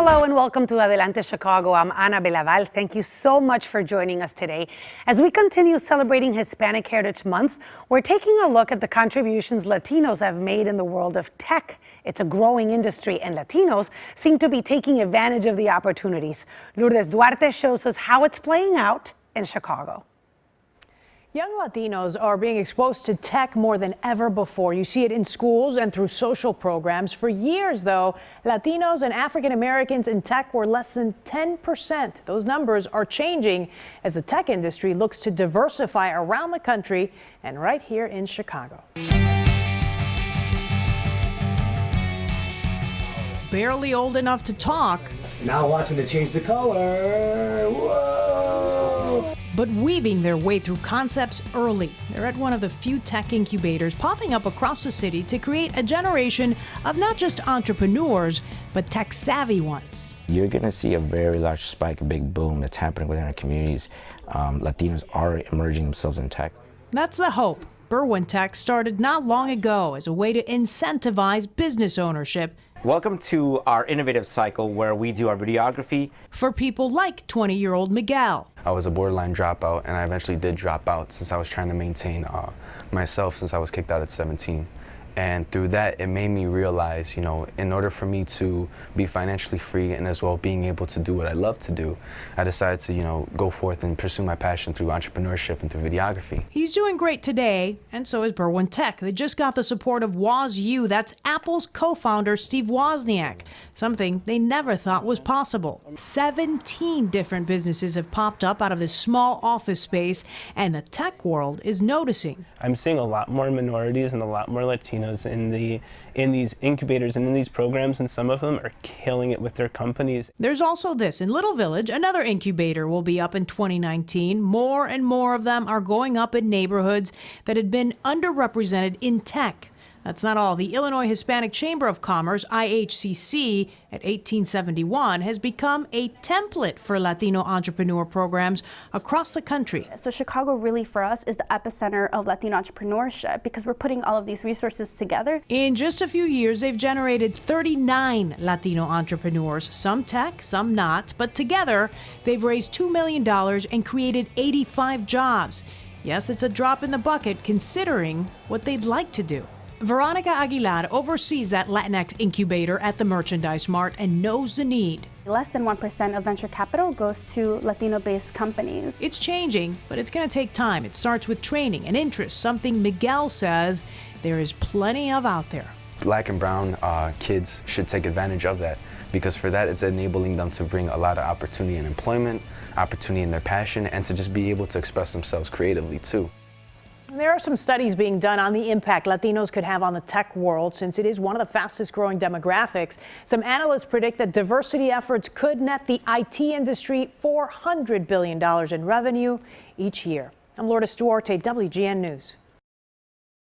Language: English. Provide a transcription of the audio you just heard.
Hello and welcome to Adelante Chicago. I'm Ana Belaval. Thank you so much for joining us today. As we continue celebrating Hispanic Heritage Month, we're taking a look at the contributions Latinos have made in the world of tech. It's a growing industry and Latinos seem to be taking advantage of the opportunities. Lourdes Duarte shows us how it's playing out in Chicago. Young Latinos are being exposed to tech more than ever before. You see it in schools and through social programs. For years, though, Latinos and African Americans in tech were less than 10%. Those numbers are changing as the tech industry looks to diversify around the country and right here in Chicago. Barely old enough to talk. Now watching to change the color. Whoa! But weaving their way through concepts early. They're at one of the few tech incubators popping up across the city to create a generation of not just entrepreneurs, but tech-savvy ones. You're going to see a very large spike, a big boom that's happening within our communities. Latinos are emerging themselves in tech. That's the hope. Berwyn Tech started not long ago as a way to incentivize business ownership. Welcome to our innovative cycle where we do our videography. For people like 20-year-old Miguel. I was a borderline dropout, and I eventually did drop out since I was trying to maintain myself since I was kicked out at 17. And through that, it made me realize, you know, in order for me to be financially free and as well being able to do what I love to do, I decided to, you know, go forth and pursue my passion through entrepreneurship and through videography. He's doing great today, and so is Berwyn Tech. They just got the support of WOZU. That's Apple's co-founder, Steve Wozniak, something they never thought was possible. 17 different businesses have popped up out of this small office space, and the tech world is noticing. I'm seeing a lot more minorities and a lot more Latinos in these incubators and in these programs, and some of them are killing it with their companies. There's also this. In Little Village, another incubator will be up in 2019. More and more of them are going up in neighborhoods that had been underrepresented in tech. That's not all. The Illinois Hispanic Chamber of Commerce, IHCC, at 1871, has become a template for Latino entrepreneur programs across the country. So Chicago really, for us, is the epicenter of Latino entrepreneurship because we're putting all of these resources together. In just a few years, they've generated 39 Latino entrepreneurs, some tech, some not, but together they've raised $2 million and created 85 jobs. Yes, it's a drop in the bucket considering what they'd like to do. Veronica Aguilar oversees that Latinx incubator at the Merchandise Mart and knows the need. Less than 1% of venture capital goes to Latino-based companies. It's changing, but it's going to take time. It starts with training and interest, something Miguel says there is plenty of out there. Black and brown kids should take advantage of that, because for that it's enabling them to bring a lot of opportunity in employment, opportunity in their passion, and to just be able to express themselves creatively too. There are some studies being done on the impact Latinos could have on the tech world since it is one of the fastest growing demographics. Some analysts predict that diversity efforts could net the IT industry $400 billion in revenue each year. I'm Lourdes Duarte, WGN News.